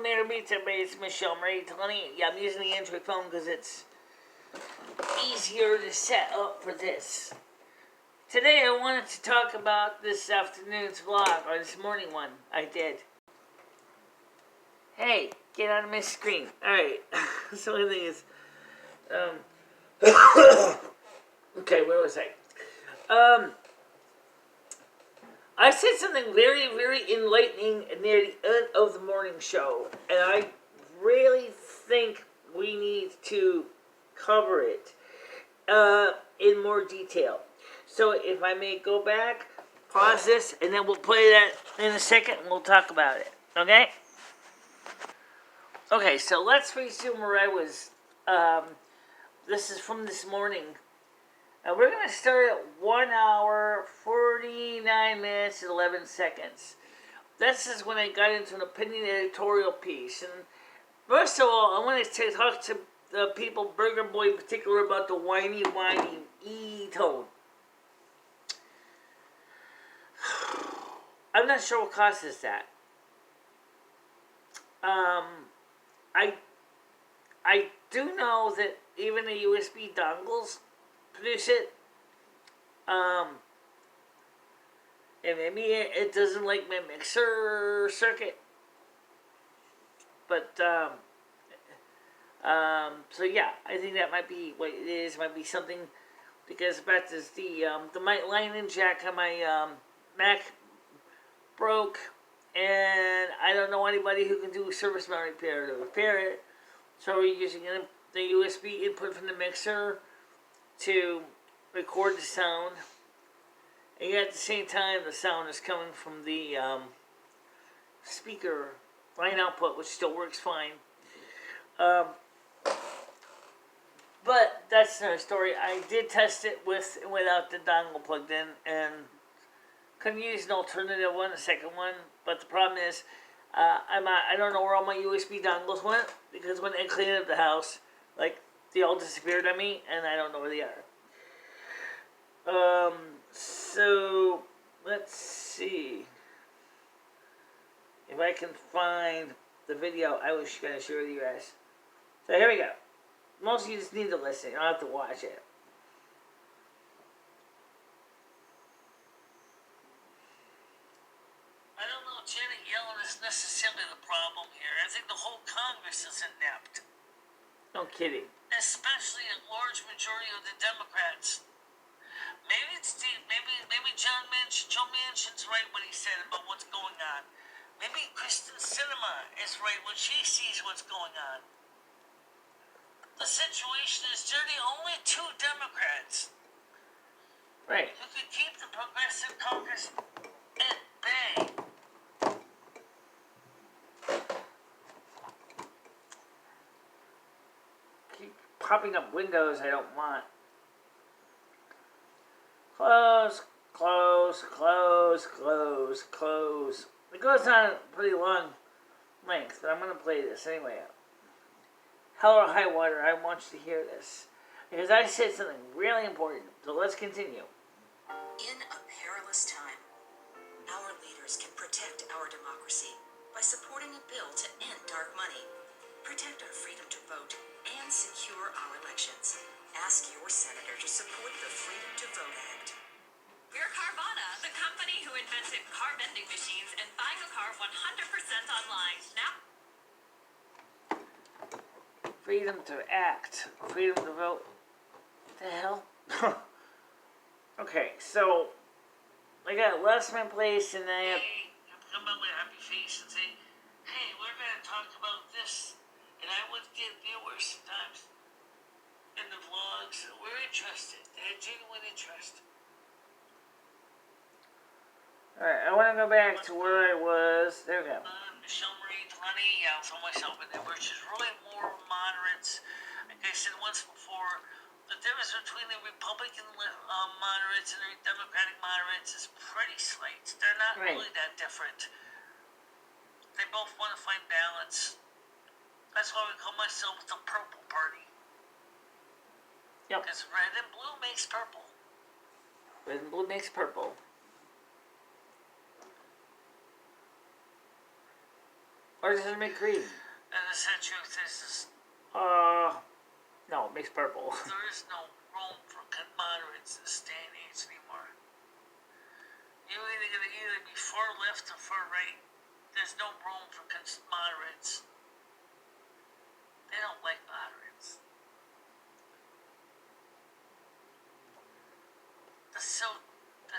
Merry Meets everybody, it's MicheleMarieDalene. Yeah, I'm using the Android phone because it's easier to set up for this. Today I wanted to talk about this afternoon's vlog, or this morning one I did. Hey, get out of my screen. Alright, so the thing is, okay, where was I? I said something very, very enlightening near the end of the morning show, and I really think we need to cover it in more detail. So if I may go back, pause this, and then we'll play that in a second, and we'll talk about it, okay? Okay, so let's resume where I was. This is from this morning. And we're going to start at 1 hour, 49 minutes, and 11 seconds. This is when I got into an opinion editorial piece. And first of all, I wanted to talk to the people, Burger Boy in particular, about the whiny E tone. I'm not sure what causes that. I do know that even the USB dongles produce it. And maybe it doesn't like my mixer circuit. But, so yeah, I think that might be what it is. Might be something, because about this, the lightning jack on my, Mac broke, and I don't know anybody who can do service mount repair to repair it. So we're using the USB input from the mixer to record the sound, and yet at the same time the sound is coming from the speaker line output, which still works fine. But that's another story. I did test it with and without the dongle plugged in, and couldn't use an alternative one, a second one. But the problem is, I don't know where all my USB dongles went, because when I cleaned up the house, like, they all disappeared on me, and I don't know where they are. So, let's see if I can find the video I was going to share with you guys. So here we go. Most of you just need to listen. You don't have to watch it. I don't know, Janet Yellen is necessarily the problem here. I think the whole Congress is inept. No kidding. Especially a large majority of the Democrats. Maybe it's deep. Maybe Joe Manchin's right when he said about what's going on. Maybe Kristen Sinema is right when she sees what's going on. The situation is they're the only two Democrats, right, who could keep the progressive caucus at bay. Keep popping up windows I don't want. Close, close, close, close, close. It goes on a pretty long length, but I'm going to play this anyway. Hell or high water, I want you to hear this, because I said something really important, so let's continue. In a perilous time, our leaders can protect our democracy by supporting a bill to end dark money, protect our freedom to vote, and secure our elections. Ask your senator to support the Freedom to Vote Act. We're Carvana, the company who invented car vending machines and buying a car 100% online. Now, freedom to act, freedom to vote. What the hell? Okay, so I got lost my place, and I have come up with a happy face and say, "Hey, we're going to talk about this," and I would get viewers sometimes in the vlogs that were interested. They had genuine interest. Alright, I want to go back to where I was. There we go. MicheleMarieDalene, yeah, I'll throw myself in there, which is really more moderates. Like I said once before, the difference between the Republican moderates and the Democratic moderates is pretty slight. They're not really that different. They both want to find balance. That's why we call myself the Purple Party. Yep. Because red and blue makes purple. Red and blue makes purple. Or does it make green? And the sad truth is no, it makes purple. there is no room for moderates in this day and age anymore. You're either going to be far left or far right. There's no room for moderates. They don't like moderates. That's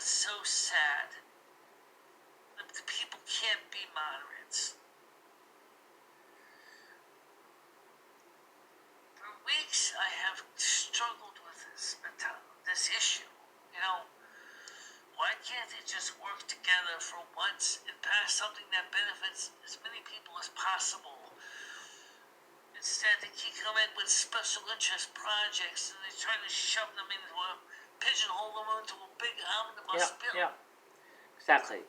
so sad. The people can't be moderates. For weeks, I have struggled with this issue. You know, why can't they just work together for once and pass something that benefits as many people as possible? Instead, they keep coming with special interest projects and they try to shove them into pigeonhole them into a big omnibus bill. Yeah, exactly.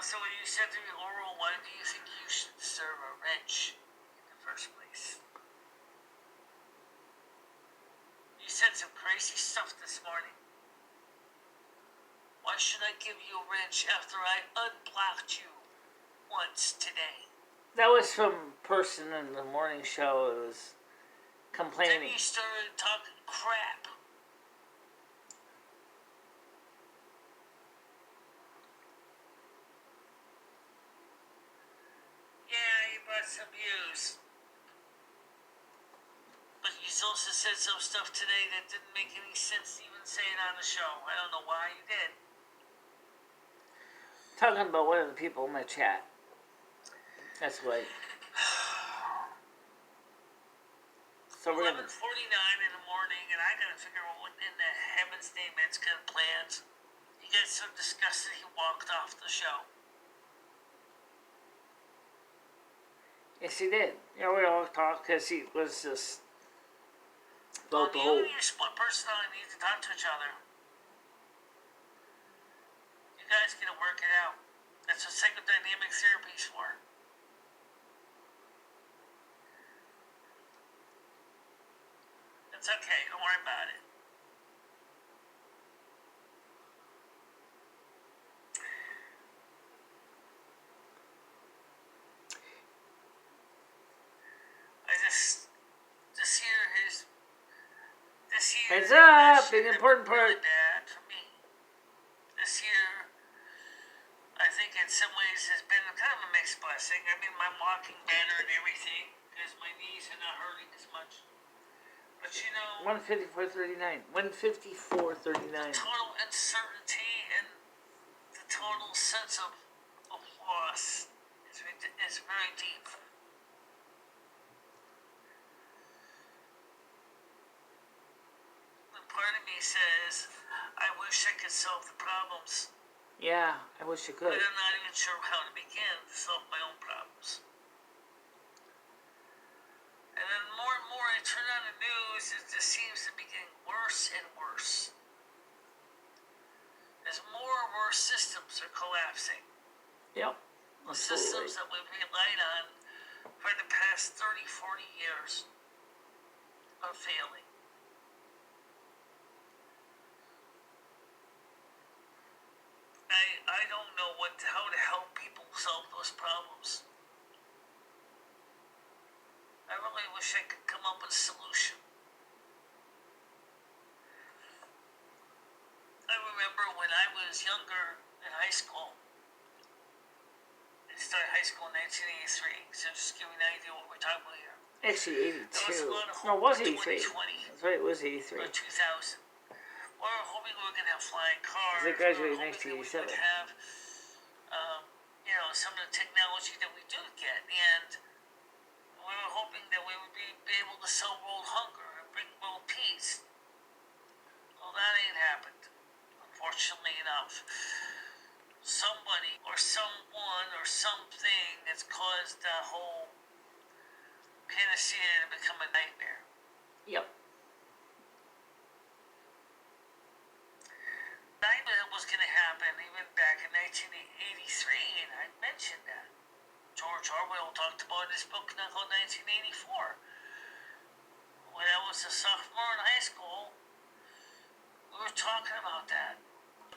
So when you said to me, Laurel, why do you think you should serve a wrench in the first place? You said some crazy stuff this morning. Why should I give you a wrench after I unblocked you once today? That was from person in the morning show. It was complaining. Then you started talking crap. Yeah, you brought some views. But you also said some stuff today that didn't make any sense to even say it on the show. I don't know why you did. Talking about one of the people in my chat. That's why. So we're 11:49 in the morning, and I gotta figure out what in the heaven's name it's got planned. He got so disgusted he walked off the show. Yes, he did. Yeah, we all talked because he was just about the whole. You and your split personality need to talk to each other. You guys gotta work it out. That's what psychodynamic therapy's for. It's okay, don't worry about it. This year Heads up, an important part. really bad for me. This year, I think in some ways has been kind of a mixed blessing. I mean, I'm walking better and everything because my knees are not hurting as much. But you know, 154.39. 154.39. total uncertainty and the total sense of loss is very deep. And part of me says, I wish I could solve the problems. Yeah, I wish you could. But I'm not even sure how to begin to solve my own problems. And then more and more I turn on the news, it just seems to be getting worse and worse. As more and more systems are collapsing. Yep. Systems that we've relied on for the past 30, 40 years are failing. I don't know how to help people solve those problems. I really wish I could come up with a solution. I remember when I was younger in high school. I started high school in 1983, so just give me an idea what we're talking about here. Actually, 82. No, it was 83. That's right, it was 83. Or 2000. We were hoping we were going to have flying cars. They graduated in 1987. We would have, some of the technology that we do get. And we were hoping that we would be able to solve world hunger and bring world peace. Well, that ain't happened, unfortunately enough. Somebody or someone or something has caused the whole panacea to become a nightmare. Yep. I knew it was going to happen. happened even back in 1983, and I mentioned that. George Orwell talked about in his book now called 1984. When I was a sophomore in high school, we were talking about that.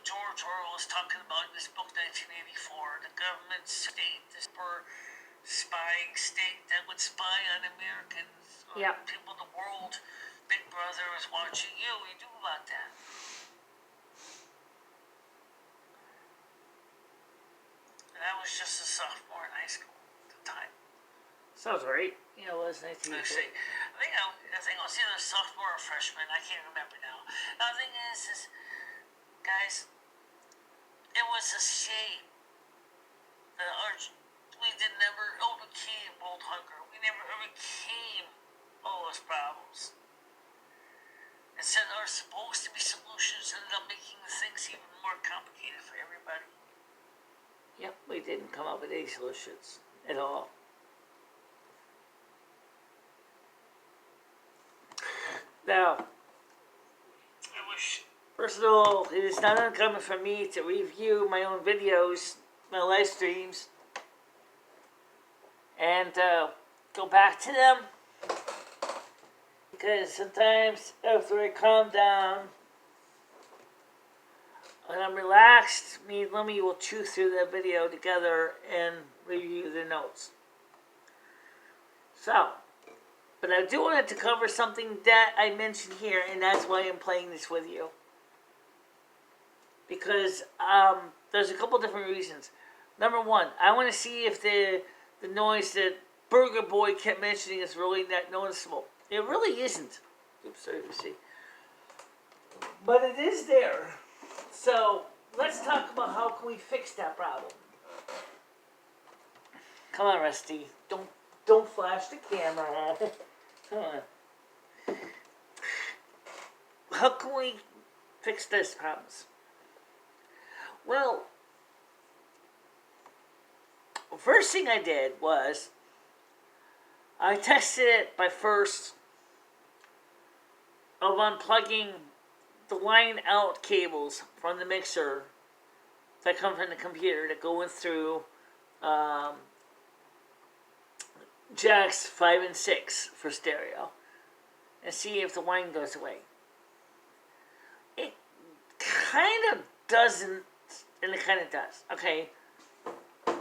George Orwell was talking about in his book 1984, the government state, the super spying state that would spy on Americans or people in the world. Big Brother is watching you. What do you do about that? And I was just a sophomore in high school at the time. Sounds right. Yeah, it was 1984. I think I was either a sophomore or freshman. I can't remember now. Now, the thing is, guys, it was a shame that we never overcame world hunger. We never overcame all those problems. Instead, there are supposed to be solutions that ended up making things even more complicated for everybody. Yep, we didn't come up with any solutions at all. Now, first of all, it is not uncommon for me to review my own videos, my live streams, and go back to them. Because sometimes after I calm down, when I'm relaxed, me and Lummy will chew through the video together and review the notes. So, but I do want to cover something that I mentioned here, and that's why I'm playing this with you. Because there's a couple different reasons. Number one, I want to see if the noise that Burger Boy kept mentioning is really that noticeable. It really isn't. Oops, sorry to see. But it is there. So let's talk about how can we fix that problem. Come on, Rusty. Don't flash the camera. Come on. How can we fix this problems? Well, the first thing I did was I tested it by first of unplugging the line out cables from the mixer that come from the computer that go in through jacks 5 and 6 for stereo, and see if the whine goes away. It kind of doesn't, and it kind of does. Okay.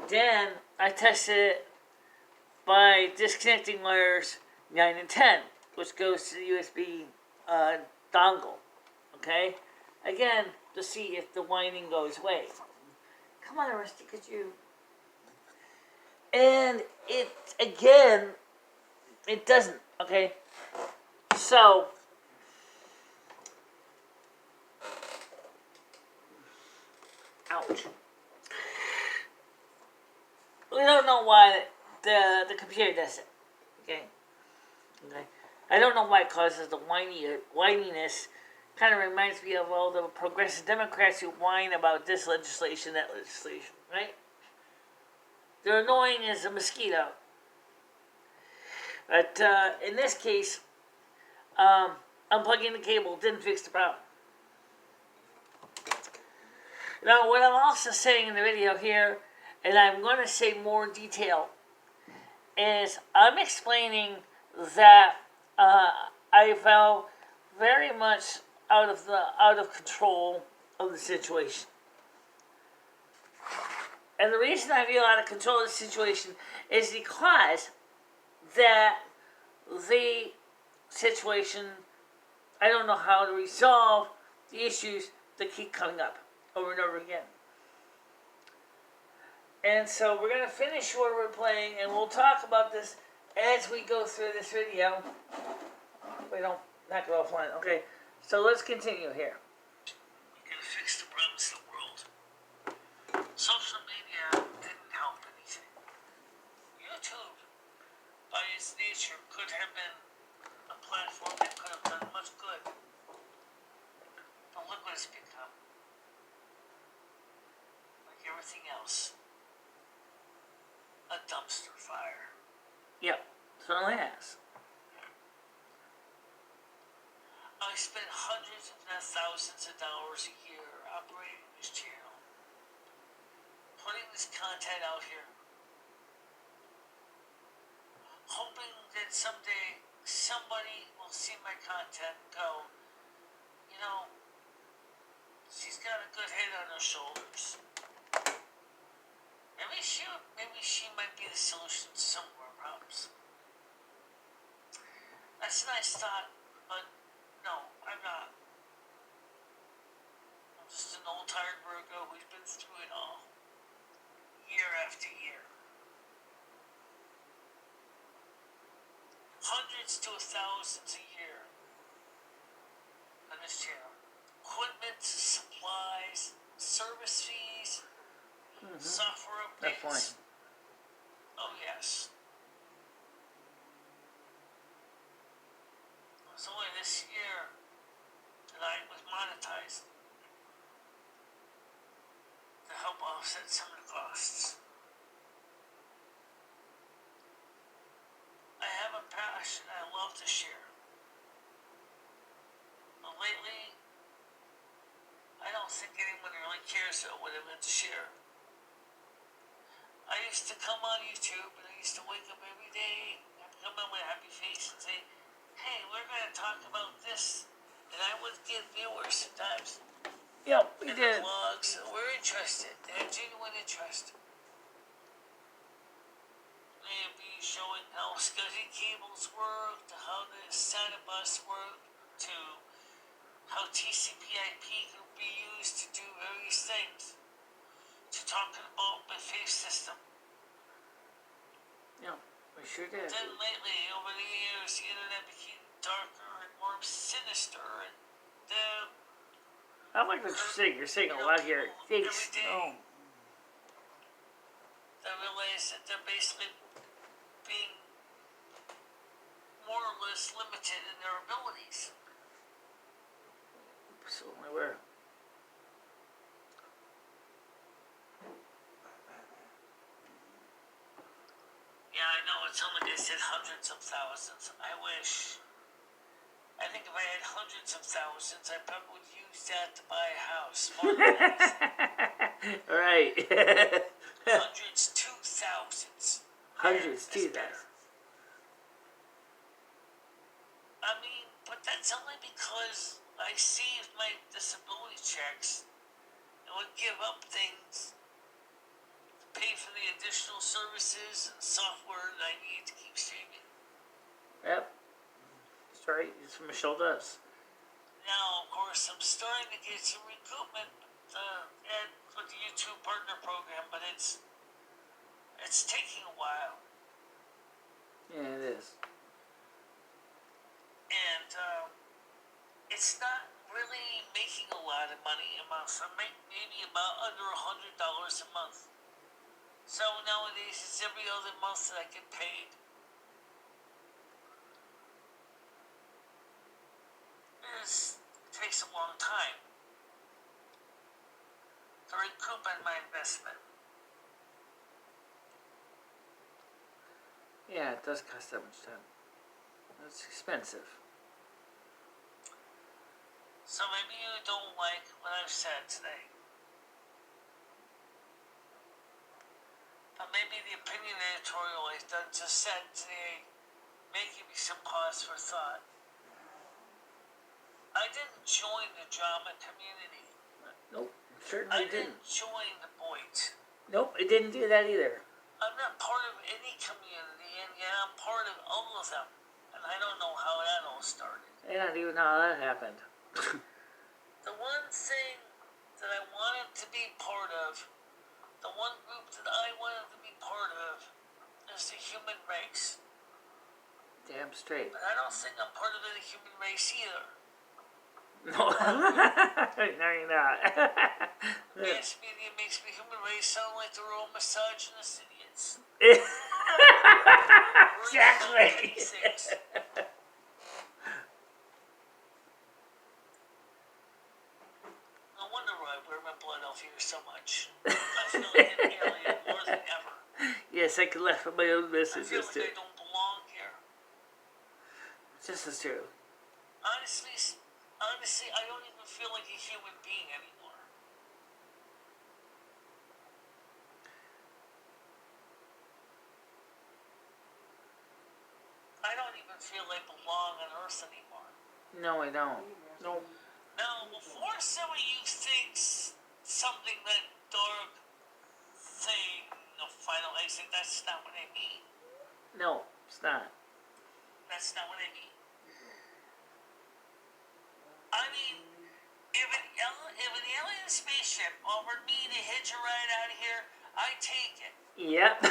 Then I tested it by disconnecting wires 9 and 10, which goes to the USB dongle. Okay? Again, to see if the whining goes away. Come on, Rusty, could you? And it, again, it doesn't. Okay? So, ouch. We don't know why the computer does it. Okay? I don't know why it causes the whininess. Kind of reminds me of all the progressive Democrats who whine about this legislation, that legislation, right? They're annoying as a mosquito. But in this case, unplugging the cable didn't fix the problem. Now, what I'm also saying in the video here, and I'm going to say more detail, is I'm explaining that I felt very much out of control of the situation. And the reason I feel out of control of the situation is because that the situation, I don't know how to resolve the issues that keep coming up over and over again. And so we're going to finish what we're playing, and we'll talk about this as we go through this video. We don't knock it offline. Okay, so let's continue here. We're going to fix the problems of the world. Social media didn't help anything. YouTube, by its nature, could have been a platform that could have done much good. But look what it's become. Like everything else. A dumpster fire. Yep, certainly has. I spend hundreds if not thousands of dollars a year operating this channel. putting this content out here, hoping that someday somebody will see my content and go, you know, she's got a good head on her shoulders. Maybe she might be the solution to some of our problems. That's a nice thought, but no, I'm not. I'm just an old tired Virgo who's been through it all, year after year. Hundreds to thousands a year on this channel. Equipment, supplies, service fees, software updates. That's fine. Oh yes. It was only this year that I was monetized to help offset some of the costs. I have a passion I love to share. But lately, I don't think anyone really cares about what I meant to share. I used to come on YouTube and I used to wake up every day and come on with a happy face and say, hey, we're going to talk about this. And I would get viewers sometimes. Yep, we and did. The vlogs, we're interested. They have genuine interest. Maybe showing how SCSI cables work, to how the SATA bus work, to how TCP/IP could be used to do various things, to talking about my faith system. Yeah, we sure did. Then lately, over the years, the internet became darker and more sinister, and I like what you're saying. You're saying a lot here. Thanks. Oh. I realize that they're basically being more or less limited in their abilities. Absolutely were. Yeah, I know. It's only they said hundreds of thousands. I wish. I think if I had hundreds of thousands, I probably would use that to buy a house. More than anything. Right. Hundreds to thousands. Hundreds to thousands. I mean, but that's only because I saved my disability checks and would give up things to pay for the additional services and software that I need to keep streaming. Yep. That's right. That's what Michelle does. Now, of course, I'm starting to get some recoupment with the YouTube Partner Program, but it's taking a while. Yeah, it is. And it's not really making a lot of money a month. I make maybe about under $100 a month. So nowadays, it's every other month that I get paid. It takes a long time to recoup on my investment. Yeah, it does cost that much time. It's expensive. So maybe you don't like what I've said today. But maybe the opinion editorial I just said today may give you some pause for thought. I didn't join the drama community. Nope, certainly didn't. I didn't join the Boys. Nope, it didn't do that either. I'm not part of any community, and yet I'm part of all of them. And I don't know how that all started. I don't even know how that happened. The one thing that I wanted to be part of, the one group that I wanted to be part of, is the human race. Damn straight. But I don't think I'm part of the human race either. No, no, you're not. Mass media makes the human race sound like they're all misogynist idiots. Exactly. No wonder why I wear my blood elf here so much. I feel like an alien more than ever. Yes, I can laugh at my own I messages feel like too. I don't belong here. Just as true. Honestly, I don't even feel like a human being anymore. even feel they belong on Earth anymore. No, I don't. No. Now, before somebody you thinks something that dark thing, final exit, that's not what I mean. No, it's not. That's not what I mean. I mean, if an alien spaceship offered me to hitch a ride out of here, I'd take it. Yep.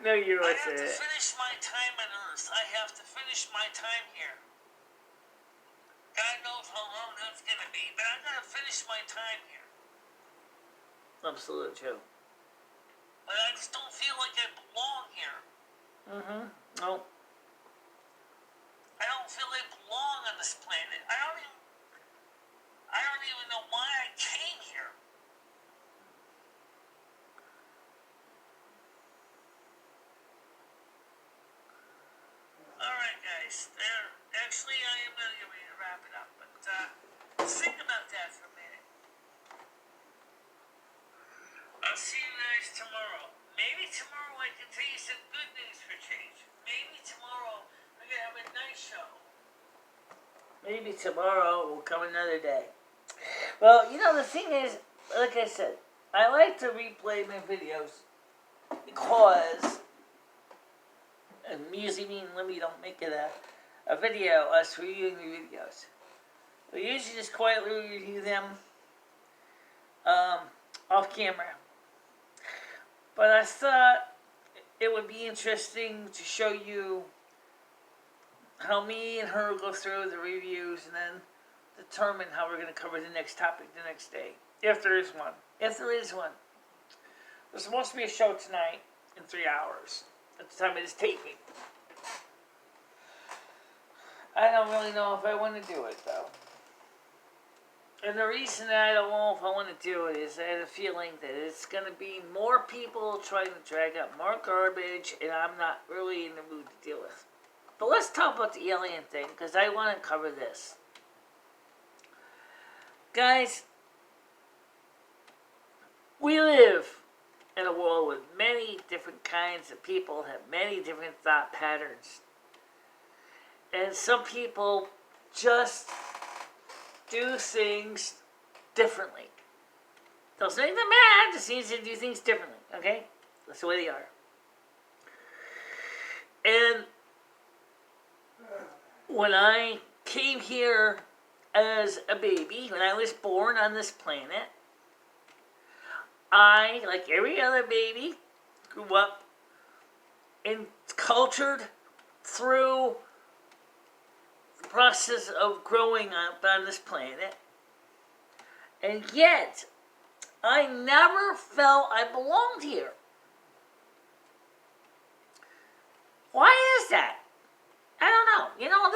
No, you're I with have to it. finish my time on Earth. I have to finish my time here. God knows how long that's gonna be, but I'm gonna finish my time here. Absolutely true. But I just don't feel like I belong here. Mm-hmm. No. I don't feel I belong on this planet. I don't even know why I came here. Alright guys, actually I am gonna get ready to wrap it up, but think about that for a minute. I'll see you guys tomorrow. Maybe tomorrow I can tell you some good news for change. Maybe tomorrow we're gonna have a nice show. Maybe tomorrow will come another day. Well, the thing is, like I said, I like to replay my videos because, and usually me and Libby don't make it a video, us reviewing the videos. We usually just quietly review them off camera. But I thought it would be interesting to show you how me and her go through the reviews and then determine how we're going to cover the next topic the next day. If there is one. If there is one. There's supposed to be a show tonight in 3 hours at the time of this taping. I don't really know if I want to do it though. And the reason that I don't know if I want to do it is I have a feeling that it's going to be more people trying to drag up more garbage, and I'm not really in the mood to deal with. But let's talk about the alien thing, because I want to cover this. Guys, we live in a world with many different kinds of people, have many different thought patterns. And some people just do things differently. Doesn't make them mad, just means they do things differently, okay? That's the way they are. And when I came here as a baby, when I was born on this planet, I, like every other baby, grew up and cultured through the process of growing up on this planet. And yet, I never felt I belonged here. Why is that? I don't know.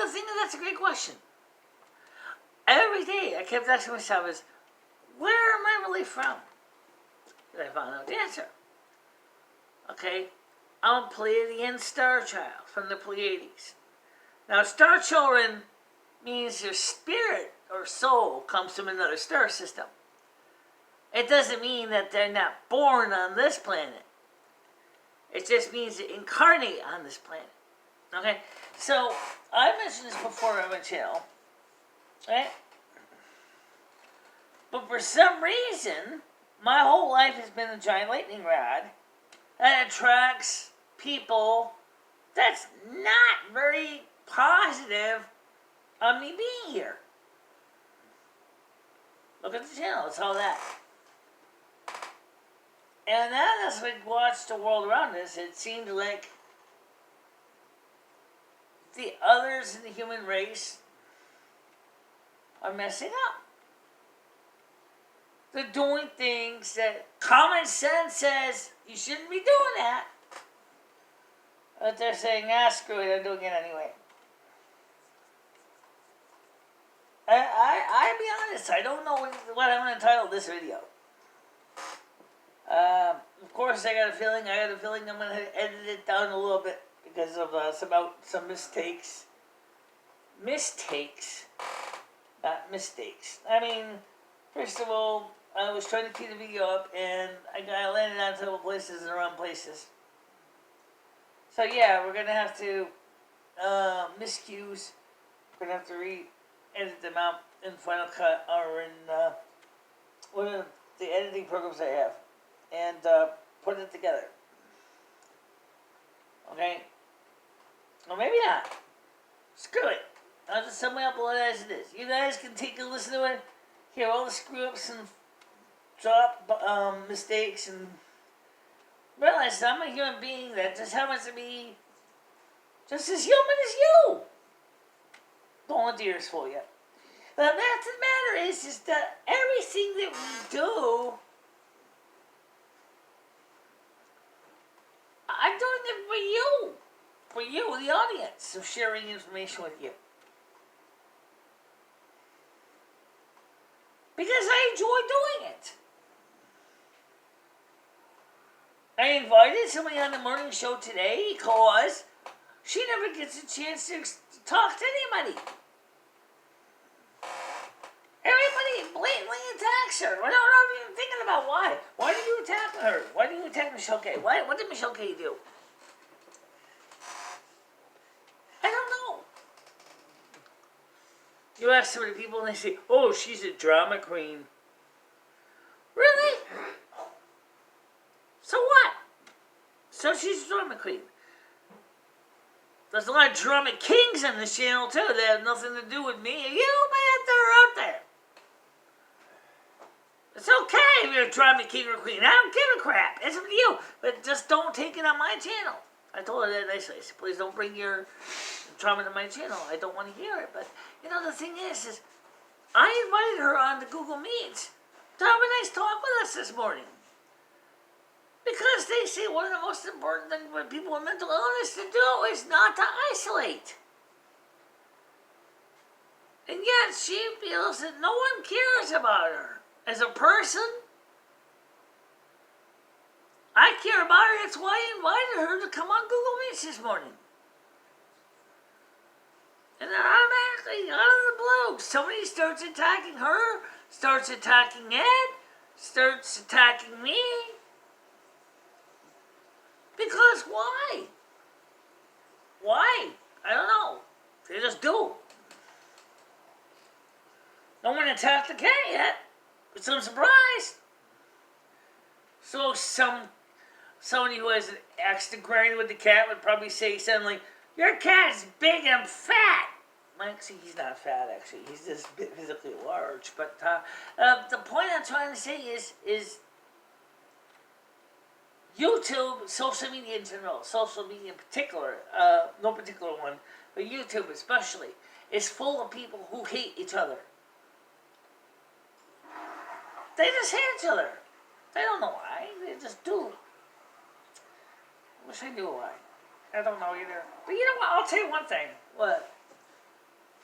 The thing that's a great question. Every day I kept asking myself is, where am I really from? And I found out the answer. Okay, I'm a Pleiadian star child from the Pleiades. Now, star children means your spirit or soul comes from another star system. It doesn't mean that they're not born on this planet. It just means they incarnate on this planet. Okay? So, I mentioned this before on my channel. Right? But for some reason, my whole life has been a giant lightning rod that attracts people that's not very positive on me being here. Look at the channel, it's all that. And then as we watched the world around us, it seemed like the others in the human race are messing up. They're doing things that common sense says you shouldn't be doing that. But they're saying, screw it, I'm doing it anyway. I'll be honest, I don't know what I'm going to title this video. Of course, I got a feeling I'm going to edit it down a little bit because of some mistakes. Not mistakes. I mean, first of all, I was trying to keep the video up and I landed on several places in the wrong places. So yeah, we're going to have to miscues. We're gonna have to re-edit them out in Final Cut or in one of the editing programs I have, and put it together. Okay? Or maybe not. Screw it. I'll just send my upload as it is. You guys can take a listen to it, hear all the screw-ups and drop mistakes, and realize I'm a human being that just happens to be just as human as you. Don't let the ears fool you. The fact of the matter is that everything that we do, I'm doing it for you. For you, the audience. So sharing information with you. Because I enjoy doing it. I invited somebody on the morning show today because she never gets a chance to talk to anybody. Everybody blatantly attacks her. I don't know if you're thinking about why. Why do you attack her? Why do you attack Michelle K? What did Michelle K do? I don't know. You ask so many people and they say, oh, she's a drama queen. Really? So what? So she's a drama queen. There's a lot of drama kings on this channel too that have nothing to do with me. You, but they're out there. It's okay if you're a drama king or queen. I don't give a crap. It's up to you. But just don't take it on my channel. I told her that nicely. I said, please don't bring your drama to my channel. I don't want to hear it. But, you know, the thing is I invited her on the Google Meet to have a nice talk with us this morning. Because they say one of the most important things for people with mental illness to do is not to isolate. And yet she feels that no one cares about her. As a person, I care about her. That's why I invited her to come on Google Meets this morning. And then automatically, out of the blue, somebody starts attacking her, starts attacking Ed, starts attacking me. Because why? Why? I don't know. They just do. No one attacked the cat yet. But I'm surprised. So somebody who has an axe to grind with the cat would probably say something like, your cat's big and fat. Actually, he's not fat, actually. He's just physically large. But the point I'm trying to say is YouTube, social media in general, social media in particular, no particular one, but YouTube especially, is full of people who hate each other. They just hate each other. They don't know why. They just do. I wish I knew why. I don't know either. But you know what? I'll tell you one thing. What?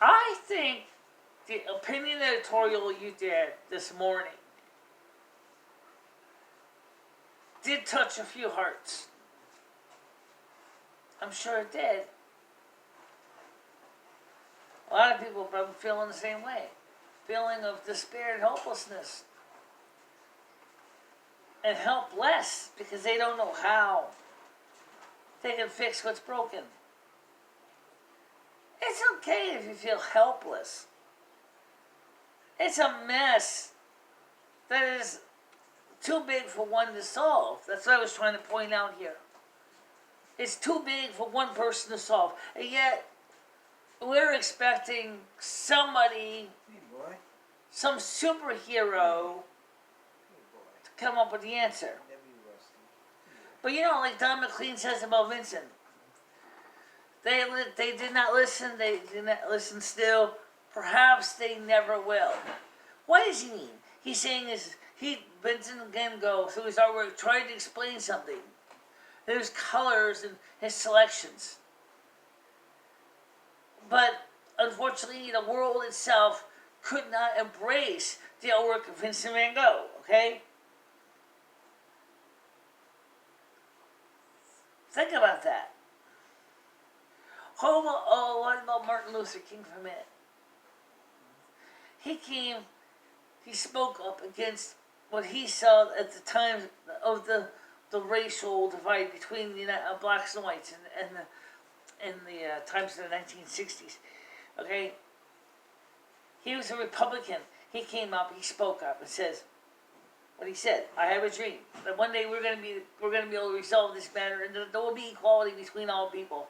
I think the opinion editorial you did this morning did touch a few hearts. I'm sure it did. A lot of people probably feeling the same way. Feeling of despair and hopelessness. And helpless because they don't know how they can fix what's broken. It's okay if you feel helpless. It's a mess that is too big for one to solve. That's what I was trying to point out here. It's too big for one person to solve. And yet, we're expecting somebody, some superhero, come up with the answer. But you know, like Don McLean says about Vincent, they did not listen, they did not listen still, perhaps they never will. What does he mean? He's saying Vincent again go through his artwork, trying to explain something. His colors and his selections. But unfortunately, the world itself could not embrace the artwork of Vincent Van Gogh, okay? Think about that. What about Martin Luther King for a minute? He spoke up against what he saw at the time of the racial divide between the blacks and whites in the times of the 1960s. Okay, he was a Republican. He came up, he spoke up, and says what he said. I have a dream that one day we're going to be able to resolve this matter, and there will be equality between all people.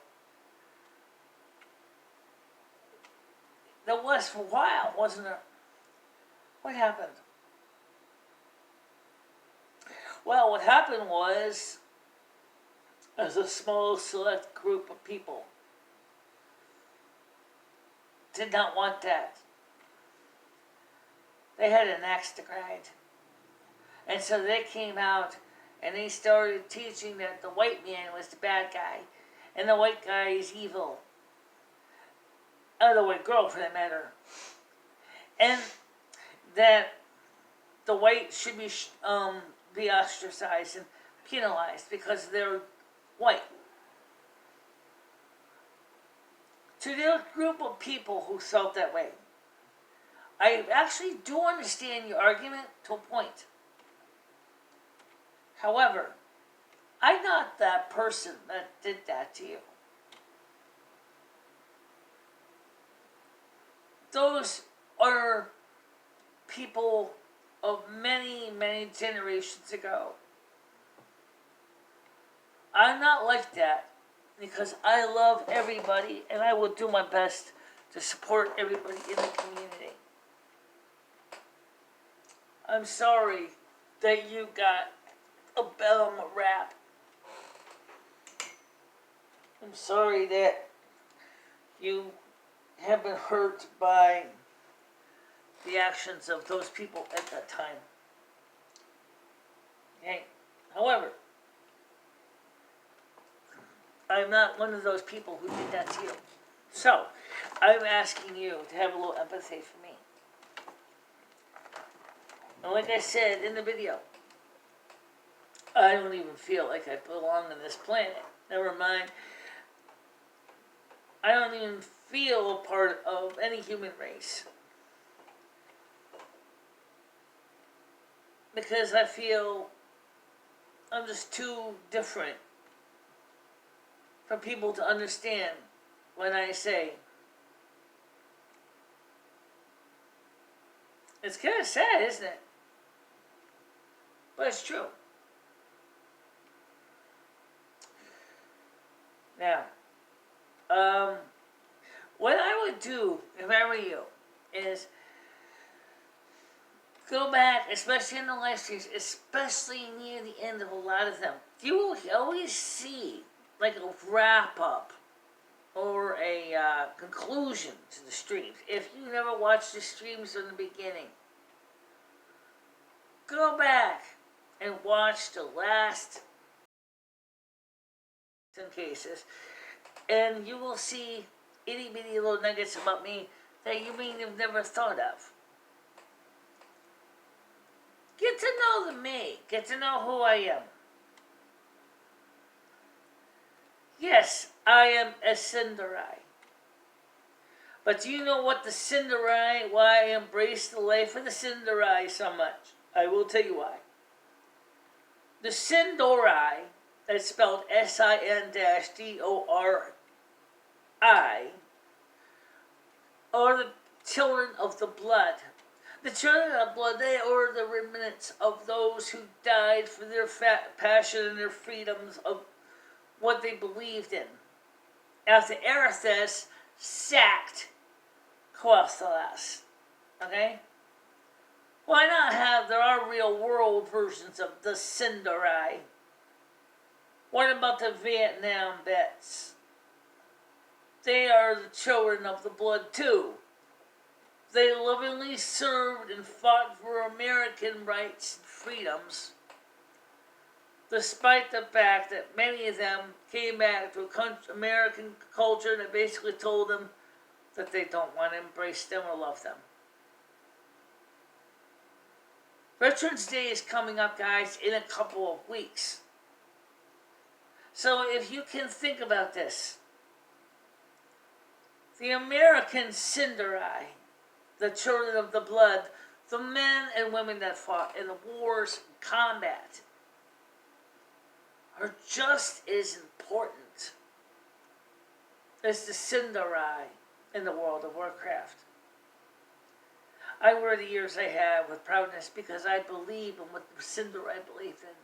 There was for a while, wasn't there? What happened? Well, what happened was, as a small select group of people did not want that. They had an axe to grind. And so they came out and they started teaching that the white man was the bad guy and the white guy is evil. Or the white girl, for that matter. And that the white should be ostracized and penalized because they're white. To the group of people who felt that way, I actually do understand your argument to a point. However, I'm not that person that did that to you. Those are people of many, many generations ago. I'm not like that because I love everybody and I will do my best to support everybody in the community. I'm sorry that you got a rap. I'm sorry that you have been hurt by the actions of those people at that time. Okay? However, I'm not one of those people who did that to you. So, I'm asking you to have a little empathy for me. And like I said in the video, I don't even feel like I belong on this planet. Never mind. I don't even feel a part of any human race. Because I feel I'm just too different for people to understand when I say. It's kind of sad, isn't it? But it's true. Now, what I would do if I were you is go back, especially in the live streams, especially near the end of a lot of them. You will always see like a wrap up or a conclusion to the streams. If you never watched the streams from the beginning, go back and watch the last cases, and you will see itty bitty little nuggets about me that you may have never thought of. Get to know me. Get to know who I am. Yes, I am a Cinderai. But do you know what the Cinderai, why I embrace the life of the Cinderai so much? I will tell you why. The Sindorai, that's spelled SIN-DORI, are the children of the blood. The children of blood, they are the remnants of those who died for their passion and their freedoms of what they believed in. After Erithus sacked Quathalas. Okay? Why not have, there are real world versions of the Sindarai. What about the Vietnam vets? They are the children of the blood too. They lovingly served and fought for American rights and freedoms, despite the fact that many of them came back to American culture that basically told them that they don't want to embrace them or love them. Veterans Day is coming up, guys, in a couple of weeks. So if you can think about this, the American Sindarai, the children of the blood, the men and women that fought in the wars and combat, are just as important is the Cinderai in the world of Warcraft. I wear the ears I have with proudness because I believe in what the Cinderai believe in.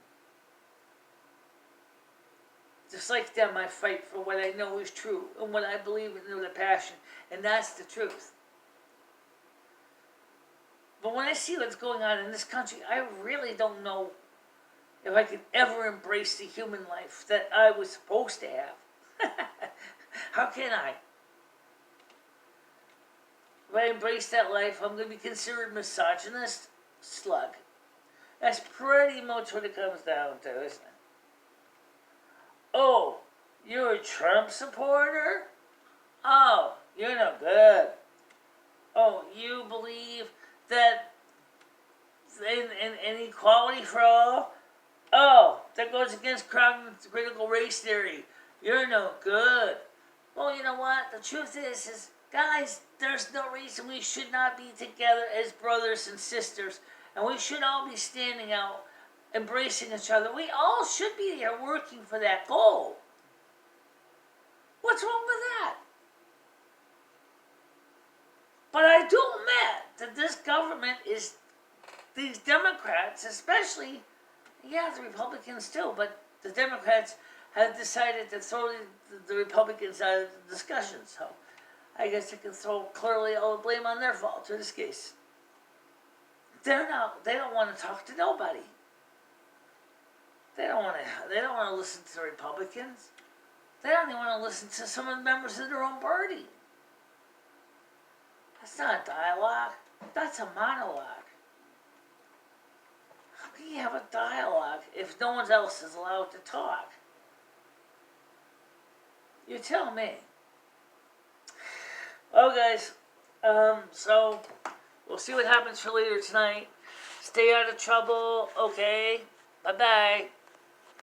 Just like them, I fight for what I know is true and what I believe in with a passion, and that's the truth. But when I see what's going on in this country, I really don't know if I could ever embrace the human life that I was supposed to have. How can I? If I embrace that life, I'm going to be considered misogynist slug. That's pretty much what it comes down to, isn't it? Oh, you're a Trump supporter? Oh, you're no good. Oh, you believe that in equality for all? Oh, that goes against critical race theory. You're no good. Well, you know what? The truth is guys, there's no reason we should not be together as brothers and sisters. And we should all be standing out, embracing each other. We all should be here working for that goal. What's wrong with that? But I do admit that this government is, these Democrats especially, yeah, the Republicans too, but the Democrats have decided to throw the Republicans out of the discussion. So I guess they can throw clearly all the blame on their fault in this case. They don't want to talk to nobody. They don't want to listen to the Republicans. They don't even want to listen to some of the members of their own party. That's not a dialogue. That's a monologue. How can you have a dialogue if no one else is allowed to talk? You tell me. Well, guys, so we'll see what happens for later tonight. Stay out of trouble, okay? Bye-bye.